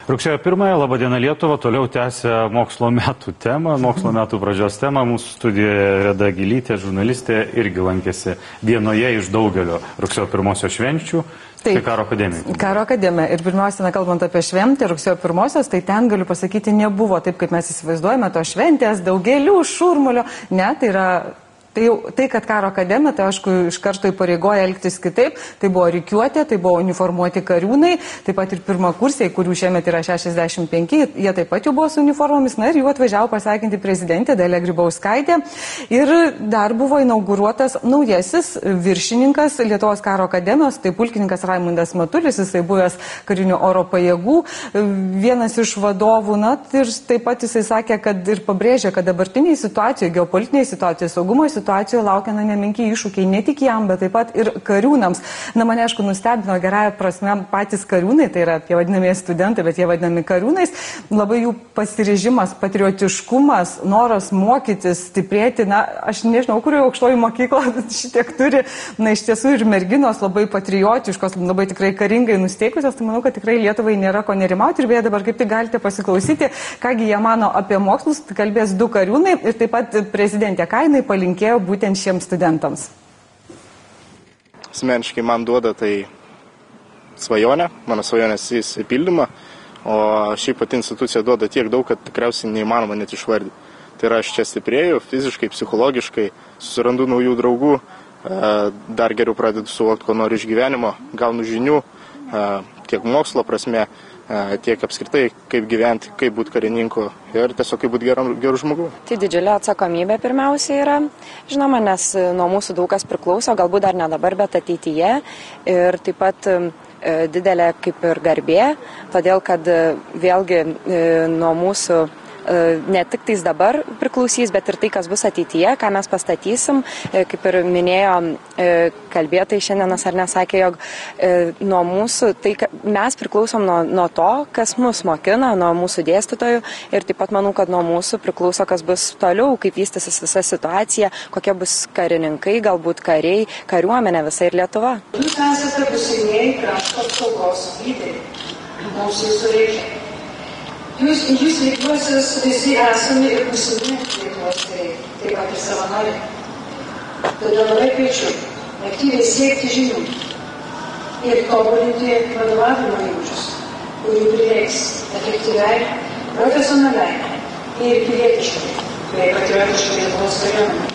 Rugsėjo 1, laba diena Lietuva, toliau tęsia mokslo metų temą, mokslo metų pradžios temą. Mūsų studijoje Reda Gilytė, žurnalistė, irgi lankėsi vienoje iš daugelio rugsėjo 1 švenčių. Tai Karo akademija. Karo akademija. Ir pirmiausia, kalbant apie šventę, rugsėjo 1, tai ten, galiu pasakyti, nebuvo taip, kaip mes įsivaizduojame, to šventės, daugelių šurmulio. Ne, tai yra... Tai, kad Karo akademija, tai aišku, iš karto įpareigoja elgtis kitaip, tai buvo rikiuotė, tai buvo uniformuoti kariūnai, taip pat ir pirmakursiai, kurių šiemet yra 65, jie taip pat jau buvo su uniformomis, na ir jų atvažiavo pasveikinti prezidentė Dalia Grybauskaitė. Ir dar buvo inauguruotas naujasis viršininkas Lietuvos Karo akademijos, tai pulkininkas Raimundas Matulis, jisai buvęs karinių oro pajėgų, vienas iš vadovų, na ir taip pat jisai sakė, kad ir pabrėžė, kad dabartiniai situacijoje, geopolitiniai situacijoje, saugumo situacijoje laukia nemenki iššūkiai ne tik jam, bet taip pat ir kariūnams. Na, mane, aišku, nustebino gerąją prasme patys kariūnai, tai yra tie vadinamieji studentai, bet jie vadinami kariūnais. Labai jų pasiryžimas, patriotiškumas, noras mokytis, stiprėti. Na, aš nežinau, kurioje aukštoji mokykla šitiek turi. Na, iš tiesų ir merginos labai patriotiškos, labai tikrai karingai nusteikusios. Tai manau, kad tikrai Lietuvai nėra ko nerimauti. Ir beje, dabar kaip tik galite pasiklausyti, kągi jie mano apie mokslus. Kalbės du kariūnai ir taip pat prezidentė Kainai palinkėjo būtent šiems studentams. Asmeniškai man duoda tai svajonę, mano svajonės įsipildymą, o šiaip pati institucija duoda tiek daug, kad tikriausiai neįmanoma net išvardyti. Tai yra, aš čia stiprėju fiziškai, psichologiškai, susirandu naujų draugų, dar geriau pradedu suvokti, ko noriu iš gyvenimo, gaunu žinių tiek mokslo prasme, tiek apskritai, kaip gyventi, kaip būti karininku ir tiesiog kaip būti geru žmogu. Tai didžiulė atsakomybė pirmiausia yra, žinoma, nes nuo mūsų daug kas priklauso, galbūt dar ne dabar, bet ateityje. Ir taip pat didelė kaip ir garbė, todėl kad vėlgi nuo mūsų ne tik tais dabar priklausys, bet ir tai, kas bus ateityje, ką mes pastatysim. Kaip ir minėjo kalbėtai šiandienas ar nesakė, jog nuo mūsų, tai mes priklausom nuo to, kas mus mokina, nuo mūsų dėstytojų ir taip pat manau, kad nuo mūsų priklauso, kas bus toliau, kaip vystysis visa situacija, kokie bus karininkai, galbūt kariai, kariuomenė visa ir Lietuva. Jūs esate būsimieji krašto apsaugos lyderiai. Mums jūsų reikia. Jūs veikluosios visi esame ir būsimi Lietuvos kariai, taip pat ir savanoriai. Todėl labai kviečiu aktyviai siekti žinių ir tobulinti vadovavimo įgūdžius, kurių prireiks efektyviai, profesionaliai ir pilietiškai, bei patriotiškai Lietuvos kariuomenei.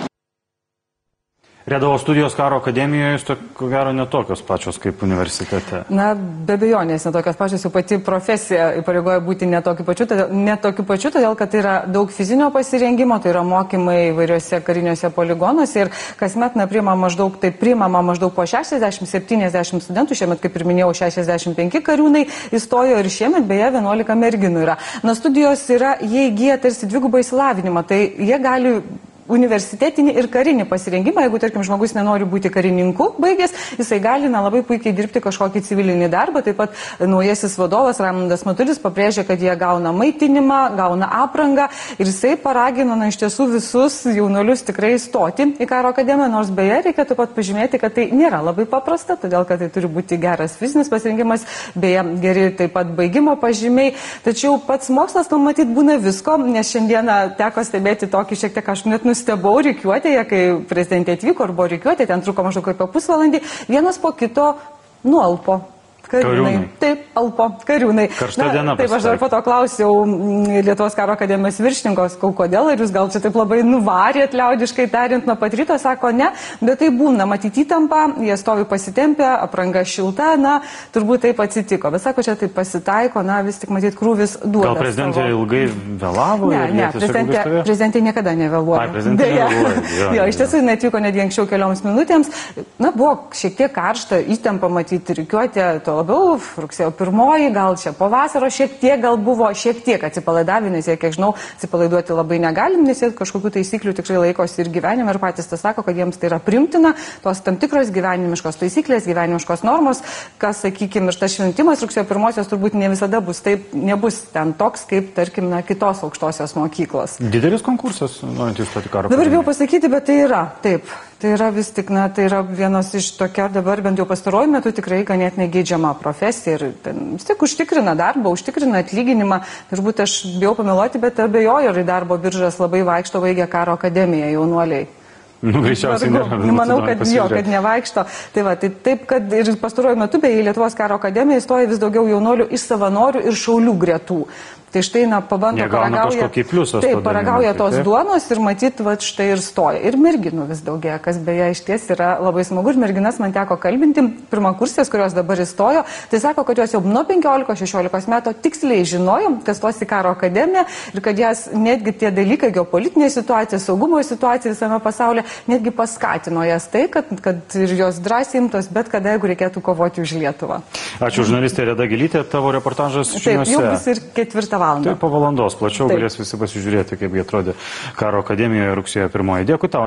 Redavo studijos Karo akademijoje, ko gero, netokios pačios kaip universitete. Na, be abejonės, netokios pačios, jau pati profesija įpareigoja būti netokiu pačiu, todėl kad tai yra daug fizinio pasirengimo, tai yra mokymai įvairiuose kariniuose poligonuose ir kasmet priimama maždaug po 60-70 studentų, šiemet, kaip ir minėjau, 65 kariūnai įstojo ir šiemet beje 11 merginų yra. Na, studijos yra, jie įgyja tarsi dvigubą išsilavinimą, tai jie gali universitetinį ir karinį pasirengimą, jeigu, tarkim, žmogus nenori būti karininku baigęs, jisai gali labai puikiai dirbti kažkokį civilinį darbą. Taip pat naujasis vadovas Raimundas Matulis pabrėžė, kad jie gauna maitinimą, gauna aprangą ir jisai paragino iš tiesų visus jaunuolius tikrai stoti į Karo akademiją, nors beje reikėtų pat pažymėti, kad tai nėra labai paprasta, todėl kad tai turi būti geras fizinis pasirengimas, beje, geri taip pat baigimo pažymiai. Tačiau pats mokslas, matyt, būna visko, nes šiandieną teko stebėti tokį šiek tiek aš net nustebau rikiuotėje, kai prezidentė atvyko ir buvo rikiuotė, ten truko maždaug apie pusvalandį, vienas po kito nualpo. Kariūnai. Taip, alpo, kariūnai. Karšta diena. Taip, aš dar po to klausiau Lietuvos Karo akademijos viršininkos, kodėl, ir jūs gal čia taip labai nuvarėt, liaudiškai tariant, nuo pat ryto, sako, ne, bet tai būna, matyti įtampą, jie stovi pasitempę, apranga šilta, na, turbūt taip atsitiko. Bet sako, čia taip pasitaiko, na, vis tik matyti krūvis duoda. Gal prezidentė ilgai vėlavo? Ne, prezidentė niekada nevėluoja. Prezidentė nevėluoja. Jo, iš tiesų, jinai atvyko netgi anksčiau kelioms minutėms. Na, buvo šiek tiek karšta, įtampa matyti rikiuotė, labiau, rugsėjo 1, gal čia po vasaro šiek tiek atsipalaidavę, nes jie, kiek žinau, atsipalaiduoti labai negalim, nes jie kažkokių taisyklių tikrai laikosi ir gyvenime ir patys tas sako, kad jiems tai yra primtina, tos tam tikros gyvenimiškos taisyklės, gyvenimiškos normos, kas, sakykime, ir tas šventimas rugsėjo 1 turbūt ne visada bus taip, nebus ten toks, kaip, tarkim, kitos aukštosios mokyklos. Didelis konkursas, norint įstoti Karo akademiją. Dabar bijau pasakyti, bet tai yra, taip. Tai yra vis tik, na, tai yra vienas iš tokia dabar bent jau pastaruoju metu tikrai ganėtinai geidžiama profesija ir vis tik užtikrina darbą, užtikrina atlyginimą. Turbūt aš bijau pameluoti, bet abejoju, ar į darbo biržas labai vaikšto baigę karo akademiją jaunuoliai. Greičiausiai nėra. Manau, kad kad nevaikšto. Tai va, tai taip, kad ir pastaruoju metu beje į Lietuvos karo akademiją įstoja vis daugiau jaunuolių iš savanorių ir šaulių gretų. Tai štai, na, pabando, paragauja tos duonos ir matyt, va, štai ir stoja. Ir merginų vis daugėja, kas beje iš ties yra labai smagu. Ir merginas man teko kalbinti, pirmakursės, kurios dabar įstojo, tai sako, kad jos jau nuo 15-16 metų tiksliai žinojo, kas stos į karo akademiją ir kad jas netgi tie dalykai, geopolitinė situacija, saugumo situacija visame pasaulyje, netgi paskatino jas tai, kad ir jos drąsiai imtos, bet kada, jeigu reikėtų kovoti už Lietuvą. Ačiū, žurnalistė Reda Gilytė, tavo reportažas žiniose. Taip, jau bus ir 4 valandą. Tai po valandos plačiau galės visi pasižiūrėti, kaip jie atrodė karo akademijoje rugsėjo 1. Dėkui tau.